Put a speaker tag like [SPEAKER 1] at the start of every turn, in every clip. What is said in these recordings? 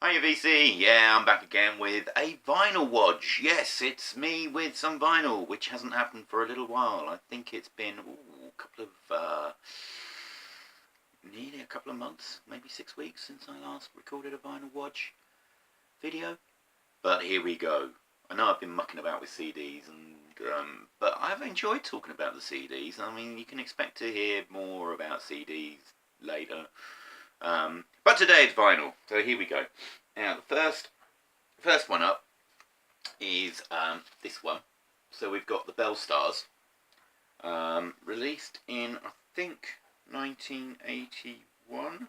[SPEAKER 1] Hiya VC, yeah, I'm back again with a vinyl Wodge. Yes, it's me with some vinyl, which hasn't happened for a little while. I think it's been nearly a couple of months, maybe 6 weeks since I last recorded a vinyl Wodge video. But here we go. I know I've been mucking about with CDs, but I've enjoyed talking about the CDs. I mean, you can expect to hear more about CDs later. But today it's vinyl, so here we go. Now, the first one up is this one. So we've got the Bell Stars, released in, I think, 1981.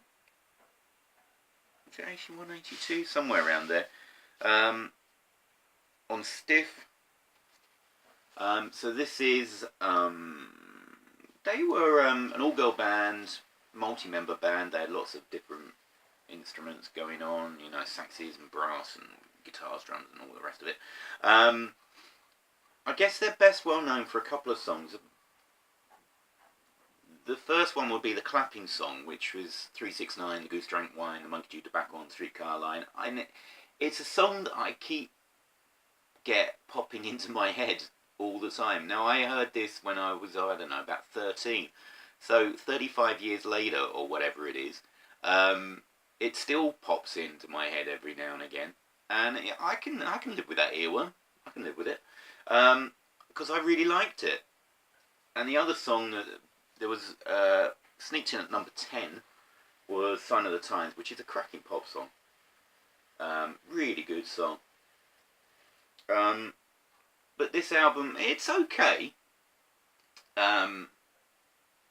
[SPEAKER 1] Was it 81, 82? Somewhere around there. On Stiff. So this is, they were an all-girl band, multi-member band. They had lots of different instruments going on, you know, saxes and brass and guitars, drums and all the rest of it. I guess they're best well known for a couple of songs. The first one would be the Clapping Song, which was 369, The Goose Drank Wine, The Monkey Chewed Tobacco on the Streetcar Line. It's a song that I get popping into my head all the time. Now, I heard this when I was, I don't know, about 13. So 35 years later, or whatever it is, it still pops into my head every now and again. And I can live with that earworm. I can live with it. Because I really liked it. And the other song that there was sneaked in at number 10 was Sign of the Times, which is a cracking pop song. Really good song. But this album, it's okay.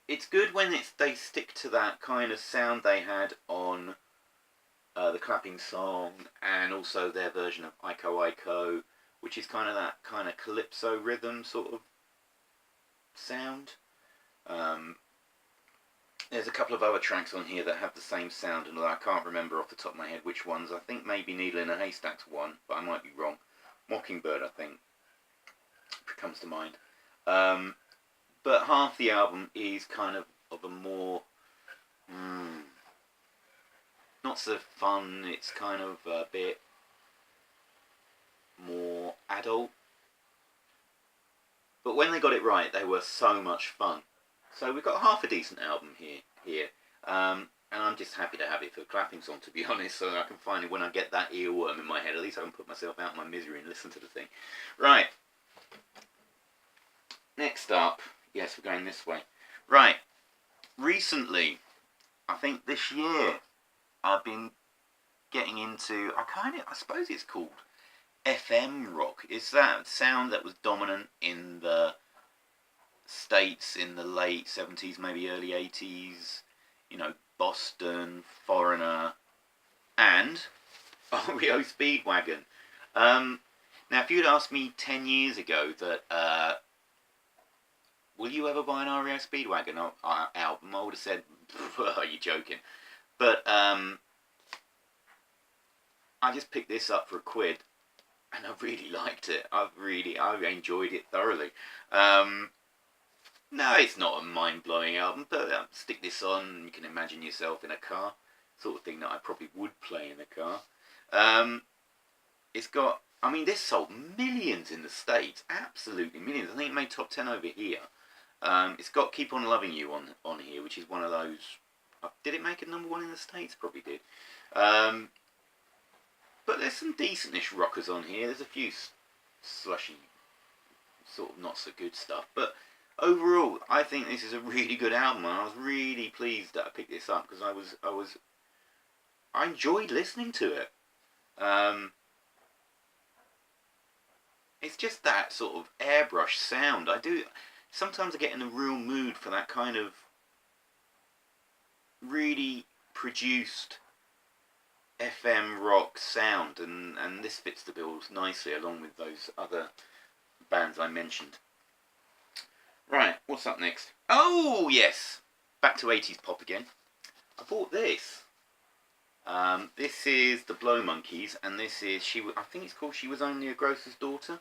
[SPEAKER 1] It's good when they stick to that kind of sound they had on the Clapping Song, and also their version of Iko Iko, which is kind of that kind of calypso rhythm sort of sound. There's a couple of other tracks on here that have the same sound, and I can't remember off the top of my head which ones. I think maybe Needle in a Haystack's one, but I might be wrong. Mockingbird, I think, comes to mind. But half the album is kind of a more, not so fun, it's kind of a bit more adult. But when they got it right, they were so much fun. So we've got half a decent album here. And I'm just happy to have it for Clapping Song, to be honest, so I can finally, when I get that earworm in my head, at least I can put myself out of my misery and listen to the thing. Right. Next up, yes, we're going this way. Right. Recently, I think this year, I've been getting into, I suppose it's called FM rock. It's that sound that was dominant in the States in the late 70s, maybe early 80s, you know, Boston, Foreigner, and REO Speedwagon. Now, if you'd asked me 10 years ago that, will you ever buy an REO Speedwagon album, I would have said, are you joking? But I just picked this up for £1, and I really liked it. I enjoyed it thoroughly. No, it's not a mind-blowing album, but stick this on and you can imagine yourself in a car. Sort of thing that I probably would play in a car. It's got, I mean, this sold millions in the States. Absolutely millions. I think it made top 10 over here. It's got Keep On Loving You on here, which is one of those... did it make a number 1 in the States? Probably did. But there's some decent-ish rockers on here. There's a few slushy, sort of not so good stuff. But overall, I think this is a really good album, and I was really pleased that I picked this up because I enjoyed listening to it. It's just that sort of airbrush sound. Sometimes I get in a real mood for that kind of really produced FM rock sound, and this fits the bill nicely along with those other bands I mentioned. Right, what's up next? Oh, yes! Back to 80s pop again. I bought this. This is the Blow Monkeys, and this is, I think it's called She Was Only a Grocer's Daughter.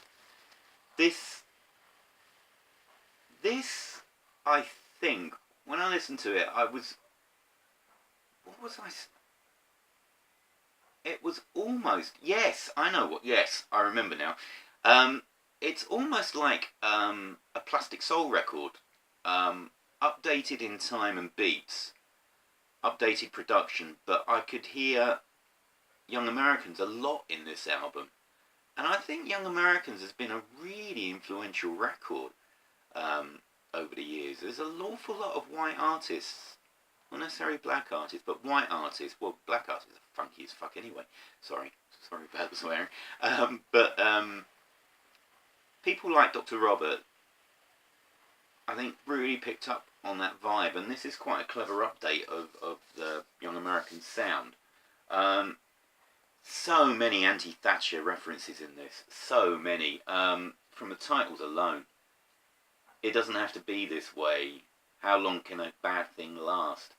[SPEAKER 1] This, I think, when I listened to it, what was I it was almost, yes, I know what, yes, I remember now. Um, it's almost like a Plastic Soul record, updated in time and beats, updated production, but I could hear Young Americans a lot in this album. And I think Young Americans has been a really influential record um, over the years. There's an awful lot of white artists, not necessarily black artists, but white artists. Well, black artists are funky as fuck anyway. Sorry about the swearing. But people like Dr. Robert, I think, really picked up on that vibe, and this is quite a clever update of the Young American sound. Um, so many anti-Thatcher references in this, so many. From the titles alone, it doesn't have to be this way. How long can a bad thing last?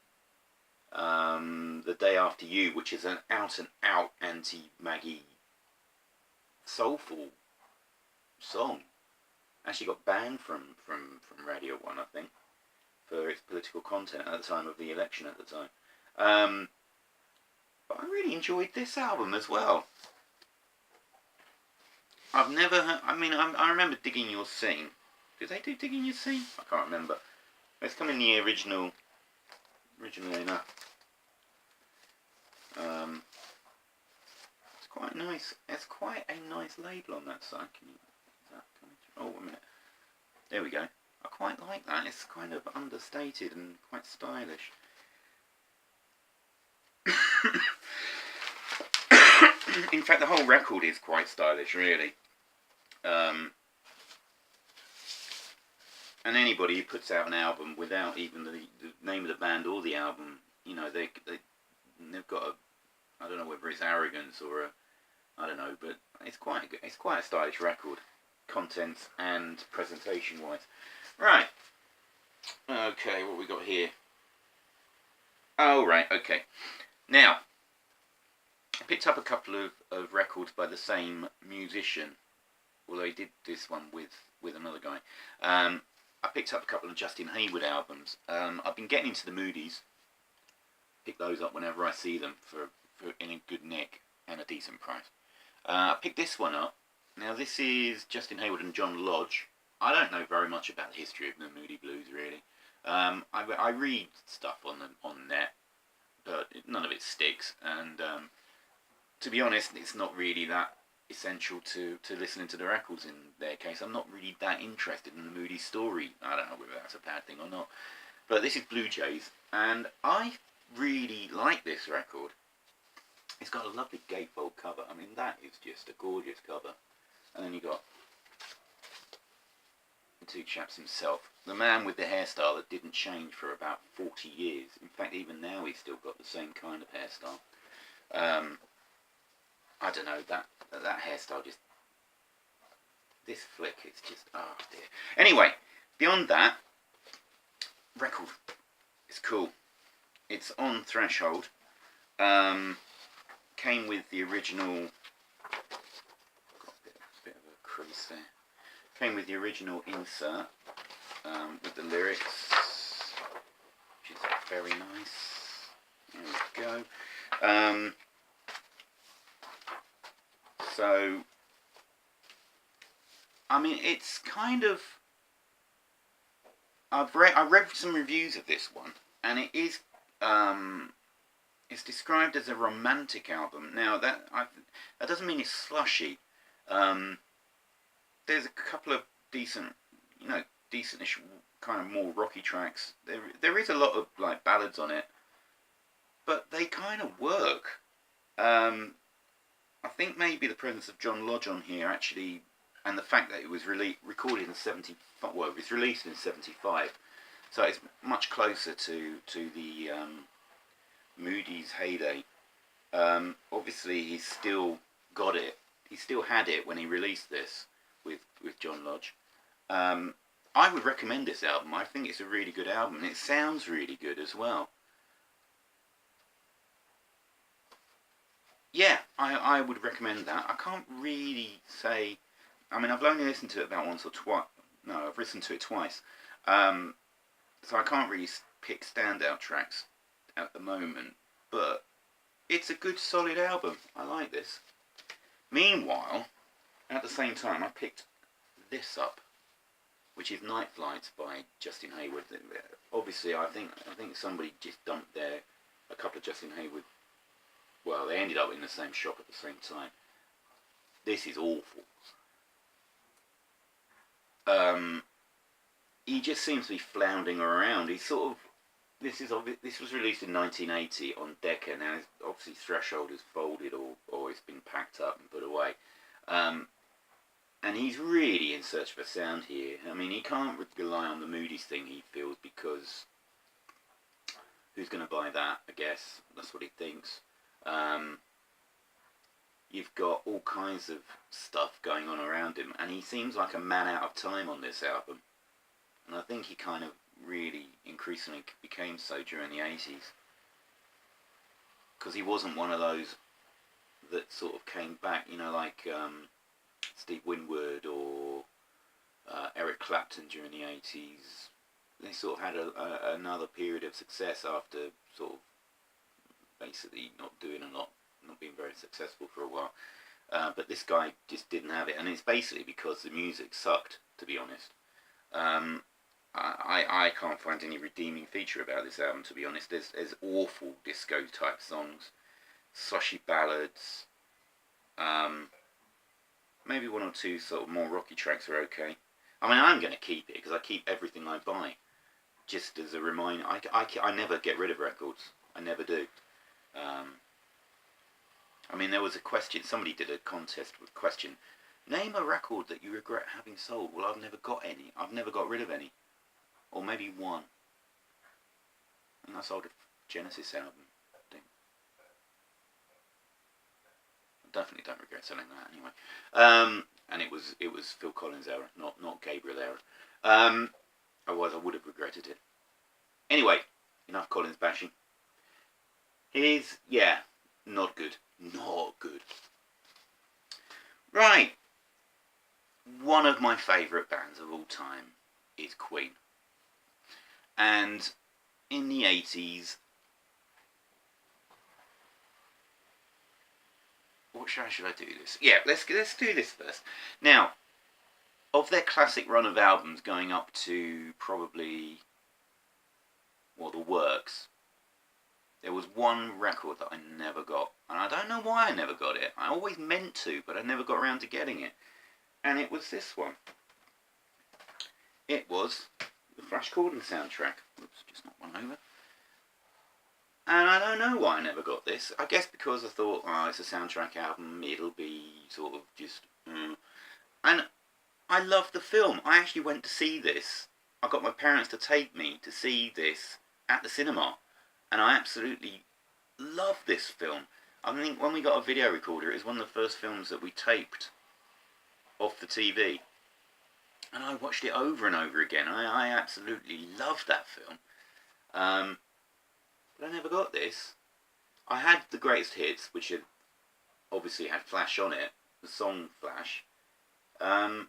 [SPEAKER 1] The Day After You, which is an out-and-out anti-Maggie soulful song, actually got banned from Radio 1, I think, for its political content at the time of the election at the time. But I really enjoyed this album as well. I've never heard, I remember Digging Your Scene. Did they do Digging Your Scene? I can't remember. It's come in the originally enough. It's quite nice. It's quite a nice label on that side. Is that coming through? Oh, a minute. There we go. I quite like that. It's kind of understated and quite stylish. In fact, the whole record is quite stylish, really. And anybody who puts out an album without even the name of the band or the album, you know, they've got a, I don't know whether it's arrogance or a, I don't know, but it's quite a stylish record, contents and presentation wise. Right. Okay, what we got here? Oh, right. Okay. Now, I picked up a couple of records by the same musician, although he did this one with another guy. I picked up a couple of Justin Hayward albums. I've been getting into the Moodies. Pick those up whenever I see them for in a good nick and a decent price. I picked this one up. Now this is Justin Hayward and John Lodge. I don't know very much about the history of the Moody Blues, really. I read stuff on the net, but none of it sticks. And to be honest, it's not really that essential to listening to the records in their case. I'm not really that interested in the Moody story. I don't know whether that's a bad thing or not. But this is Blue Jays, and I really like this record. It's got a lovely gatefold cover. I mean, that is just a gorgeous cover. And then you got the two chaps himself. The man with the hairstyle that didn't change for about 40 years. In fact, even now he's still got the same kind of hairstyle. I don't know, that hairstyle just... This flick, it's just... Oh, dear. Anyway, beyond that, record is cool. It's on Threshold. Came with the original... Got a bit of a crease there. Came with the original insert with the lyrics, which is very nice. There we go. So, I mean, it's kind of... I read some reviews of this one, and it is... it's described as a romantic album. Now, that doesn't mean it's slushy. There's a couple of decentish kind of more rocky tracks. There is a lot of like ballads on it, but they kind of work. I think maybe the presence of John Lodge on here actually, and the fact that it was recorded in 75, well, it was released in 75, so it's much closer to the Moody's heyday. Obviously, he's still got it. He still had it when he released this with John Lodge. I would recommend this album. I think it's a really good album. And it sounds really good as well. Yeah, I would recommend that. I can't really say... I mean, I've only listened to it about once or twice. No, I've listened to it twice. So I can't really pick standout tracks at the moment. But it's a good solid album. I like this. Meanwhile, at the same time, I picked this up, which is Night Flights by Justin Hayward. Obviously, I think somebody just dumped a couple of Justin Hayward. Well, they ended up in the same shop at the same time. This is awful. He just seems to be floundering around. He's sort of. This was released in 1980 on Decca. Now, obviously, Threshold is folded or it's been packed up and put away. And he's really in search of a sound here. I mean, he can't rely on the Moody's thing, he feels, because who's going to buy that, I guess? That's what he thinks. You've got all kinds of stuff going on around him, and he seems like a man out of time on this album. And I think he kind of really increasingly became so during the 80s. Because he wasn't one of those that sort of came back, you know, like Steve Winwood or Eric Clapton during the 80s. They sort of had another period of success after sort of basically not doing a lot, not being very successful for a while. But this guy just didn't have it, and it's basically because the music sucked, to be honest. I can't find any redeeming feature about this album, to be honest. There's awful disco type songs, slushy ballads, maybe one or two sort of more rocky tracks are okay. I mean, I'm going to keep it because I keep everything I buy. Just as a reminder, I never get rid of records. I never do. I mean, there was a question, somebody did a contest with a question, name a record that you regret having sold. Well, I've never got any. I've never got rid of any. Or maybe one. And I sold a Genesis album, I think. I definitely don't regret selling that anyway. And it was Phil Collins' era, not Gabriel era. Otherwise I would have regretted it. Anyway, enough Collins bashing. Here's, yeah, not good. Not good. Right. One of my favourite bands of all time is Queen. And in the 80s, how should I do this? Yeah, let's do this first. Now, of their classic run of albums going up to probably, well, The Works, there was one record that I never got. And I don't know why I never got it. I always meant to, but I never got around to getting it. And it was this one. It was the Flash Gordon soundtrack. Oops, just knocked one over. And I don't know why I never got this. I guess because I thought, oh, it's a soundtrack album, it'll be sort of just... And I loved the film. I actually went to see this. I got my parents to take me to see this at the cinema. And I absolutely loved this film. I think when we got a video recorder, it was one of the first films that we taped off the TV. And I watched it over and over again. I absolutely loved that film. But I never got this. I had the greatest hits, which had obviously had Flash on it, the song Flash. But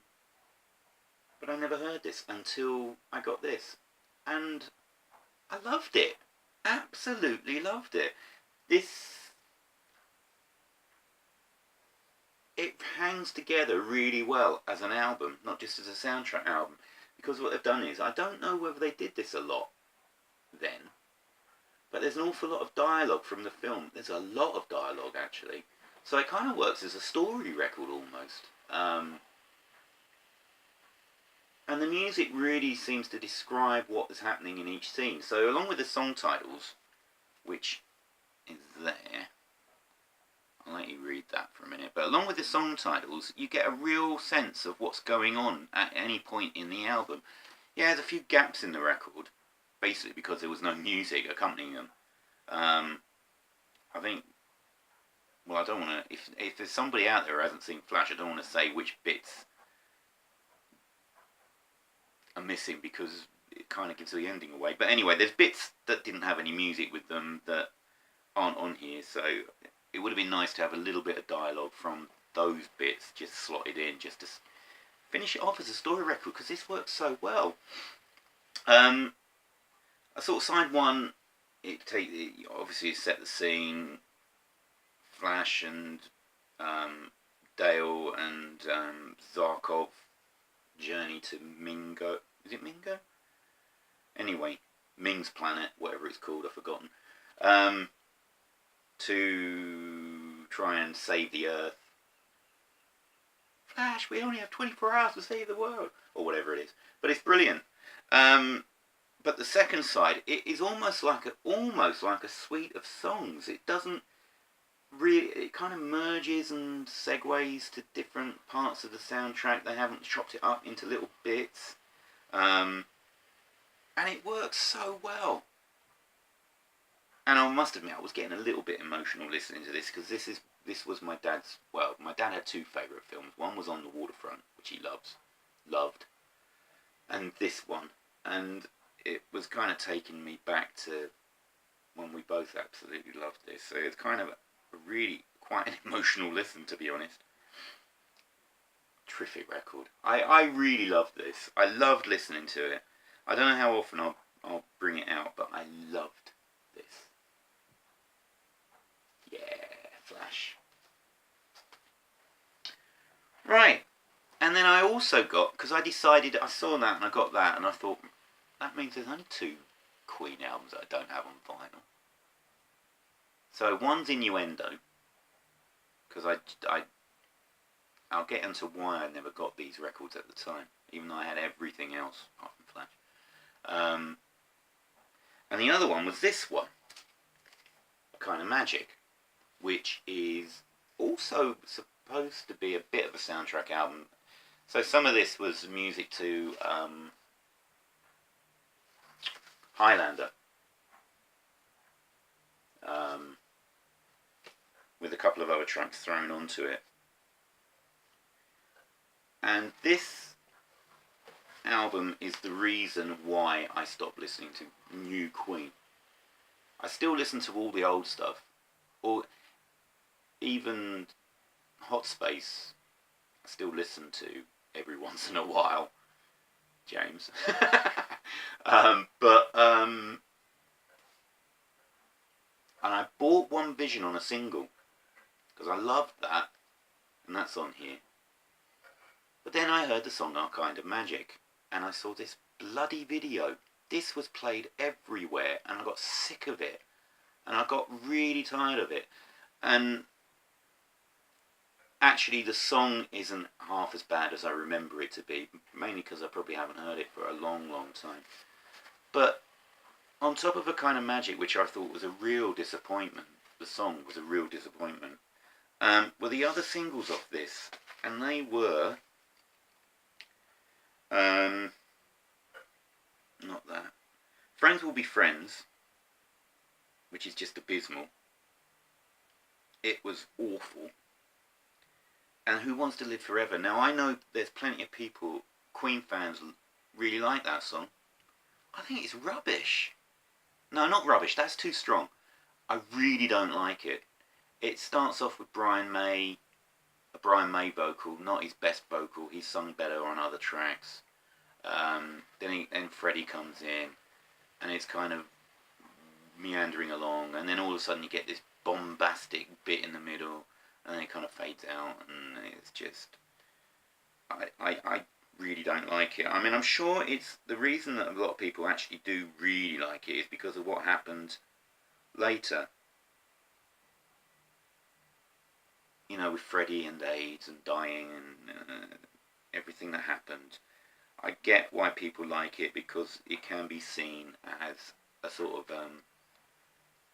[SPEAKER 1] I never heard this until I got this. And I loved it. Absolutely loved it. It hangs together really well as an album, not just as a soundtrack album. Because what they've done is, I don't know whether they did this a lot then, but there's an awful lot of dialogue from the film. There's a lot of dialogue, actually. So it kind of works as a story record, almost. And the music really seems to describe what is happening in each scene. So along with the song titles, which is there, I'll let you read that for a minute. But along with the song titles, you get a real sense of what's going on at any point in the album. Yeah, there's a few gaps in the record, basically because there was no music accompanying them. I think, well, I don't want to, if there's somebody out there who hasn't seen Flash, I don't want to say which bits are missing because it kind of gives the ending away. But anyway, there's bits that didn't have any music with them that aren't on here, so it would have been nice to have a little bit of dialogue from those bits just slotted in, just to finish it off as a story record, because this works so well. I sort of side one, it obviously set the scene. Flash and Dale and Zarkov journey to Mingo. Is it Mingo? Anyway, Ming's planet, whatever it's called, I've forgotten. To try and save the Earth. Flash, we only have 24 hours to save the world, or whatever it is. But it's brilliant. But the second side, it is almost like a suite of songs. It doesn't really. It kind of merges and segues to different parts of the soundtrack. They haven't chopped it up into little bits, and it works so well. And I must admit, I was getting a little bit emotional listening to this because this was my dad's. Well, my dad had two favourite films. One was On the Waterfront, which he loved, and this one, and it was kind of taking me back to when we both absolutely loved this. So it's kind of a really quite an emotional listen, to be honest. Terrific record. I really loved this. I loved listening to it. I don't know how often I'll bring it out, but I loved this. Yeah, Flash. Right, and then I also got, because I saw that and I got that, and I thought, that means there's only two Queen albums that I don't have on vinyl. So one's Innuendo, because I'll get into why I never got these records at the time, even though I had everything else apart from Flash. And the other one was this one, Kind of Magic, which is also supposed to be a bit of a soundtrack album. So some of this was music to Highlander, with a couple of other tracks thrown onto it. And this album is the reason why I stopped listening to new Queen. I still listen to all the old stuff, or even Hot Space I still listen to every once in a while, James. And I bought One Vision on a single because I loved that, and that's on here. But then I heard the song Kind of Magic, and I saw this bloody video. This was played everywhere, and I got sick of it, and I got really tired of it. And actually, the song isn't half as bad as I remember it to be, mainly because I probably haven't heard it for a long, long time. But on top of A Kind of Magic, which I thought was a real disappointment, the song was a real disappointment, were the other singles off this, and they were not that. Friends Will Be Friends, which is just abysmal. It was awful. And Who Wants to Live Forever. Now, I know there's plenty of people, Queen fans, really like that song. I think it's rubbish. No, not rubbish, that's too strong. I really don't like it. It starts off with Brian May, a Brian May vocal, not his best vocal. He's sung better on other tracks. Then Freddie comes in, and it's kind of meandering along, and then all of a sudden you get this bombastic bit in the middle, and then it kind of fades out, and it's just, I really don't like it. I mean, I'm sure it's the reason that a lot of people actually do really like it is because of what happened later. You know, with Freddie and AIDS and dying and everything that happened. I get why people like it, because it can be seen as a sort of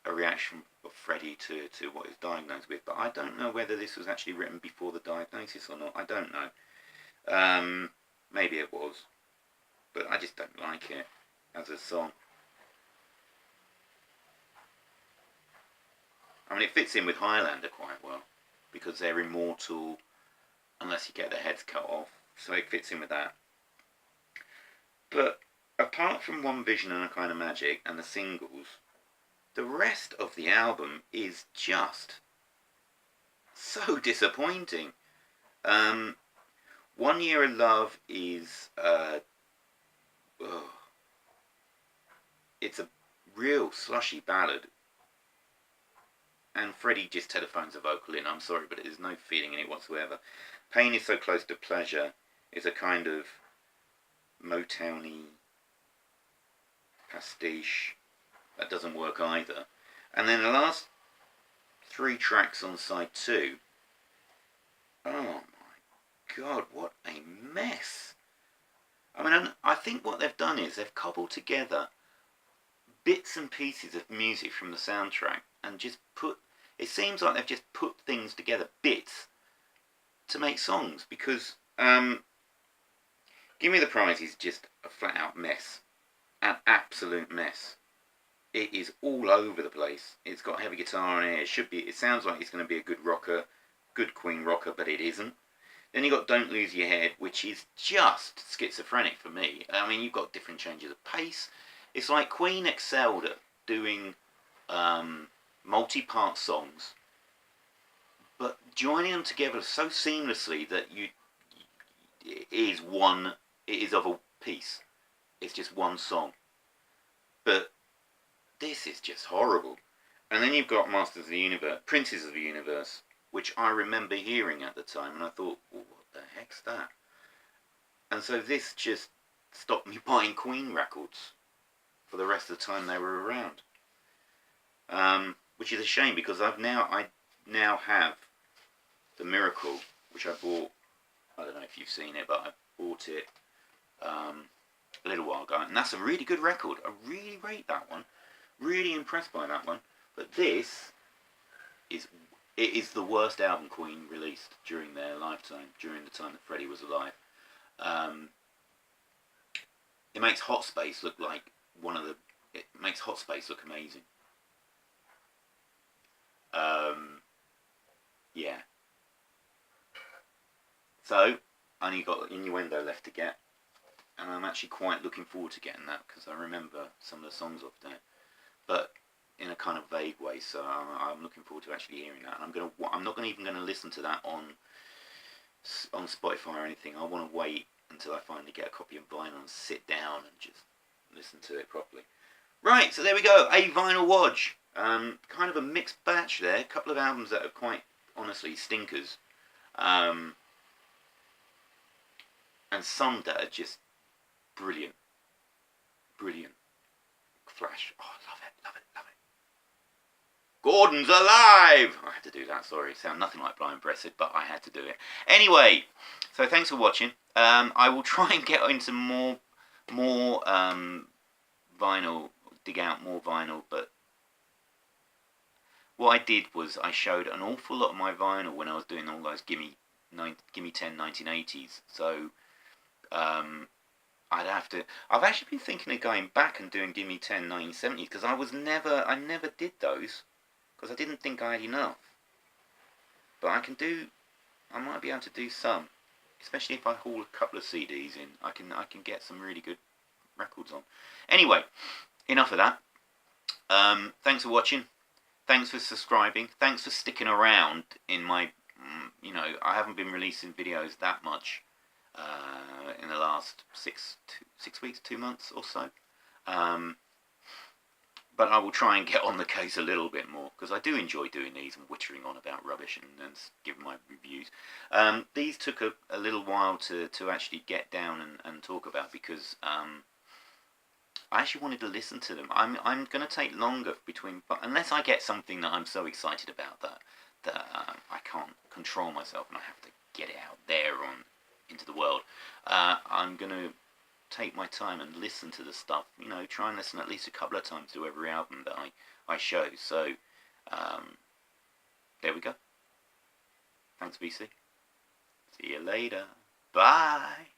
[SPEAKER 1] a reaction of Freddie to what he's diagnosed with. But I don't know whether this was actually written before the diagnosis or not. I don't know. Maybe it was. But I just don't like it as a song. I mean, it fits in with Highlander quite well, because they're immortal unless you get their heads cut off. So it fits in with that. But apart from One Vision and A Kind of Magic and the singles, the rest of the album is just so disappointing. 1 Year of Love is it's a real slushy ballad. and Freddie just telephones a vocal in. I'm sorry, but there's no feeling in it whatsoever. Pain is so close to pleasure is a kind of Motowny pastiche that doesn't work either. And then the last 3 tracks on side 2. Oh my god, what a mess. I mean, I think what they've done is they've cobbled together bits and pieces of music from the soundtrack and just put, it seems like they've just put things together, bits, to make songs, because Give Me the Prize is just a flat out mess. An absolute mess. It is all over the place. It's got heavy guitar on it. It sounds like it's going to be a good rocker, good Queen rocker, but it isn't. Then you've got Don't Lose Your Head, which is just schizophrenic for me. I mean, you've got different changes of pace. It's like Queen excelled at doing multi-part songs, but joining them together so seamlessly that it is of a piece. It's just one song. But this is just horrible. And then you've got Masters of the Universe, Princes of the Universe, which I remember hearing at the time, and I thought, well, what the heck's that? And so this just stopped me buying Queen records for the rest of the time they were around. Which is a shame, because I now have The Miracle, which I bought, I don't know if you've seen it, but I bought it a little while ago, and that's a really good record. I really rate that one. Really impressed by that one. But this is the worst album Queen released during their lifetime, during the time that Freddie was alive. It makes Hot Space look like it makes Hot Space look amazing. Yeah. So, I only got Innuendo left to get, and I'm actually quite looking forward to getting that, because I remember some of the songs off there, but in a kind of vague way. So I'm looking forward to actually hearing that. And I'm not even going to listen to that on Spotify or anything. I want to wait until I finally get a copy of vinyl and sit down and just listen to it properly. Right, so there we go, a vinyl Wodge. Kind of a mixed batch there. A couple of albums that are quite honestly stinkers, and some that are just brilliant. Flash. Oh, love it. Gordon's alive! I had to do that, sorry. It sounded nothing like Blind Blessed, but I had to do it. Anyway, so thanks for watching. I will try and get into more vinyl, dig out more vinyl, but what I did was I showed an awful lot of my vinyl when I was doing all those Gimme 10 1980s. So I've actually been thinking of going back and doing Gimme 10 1970s, because I never did those, because I didn't think I had enough. But I might be able to do some, especially if I haul a couple of CDs in. I can get some really good records on. Anyway, enough of that. Thanks for watching. Thanks for subscribing. Thanks for sticking around in my, I haven't been releasing videos that much in the last 6 weeks, 2 months or so. But I will try and get on the case a little bit more, because I do enjoy doing these and wittering on about rubbish and giving my reviews. These took a little while to actually get down and talk about, because I actually wanted to listen to them. I'm going to take longer unless I get something that I'm so excited about that I can't control myself and I have to get it out there into the world. I'm going to take my time and listen to the stuff. Try and listen at least a couple of times to every album that I show. So there we go. Thanks, BC. See you later. Bye.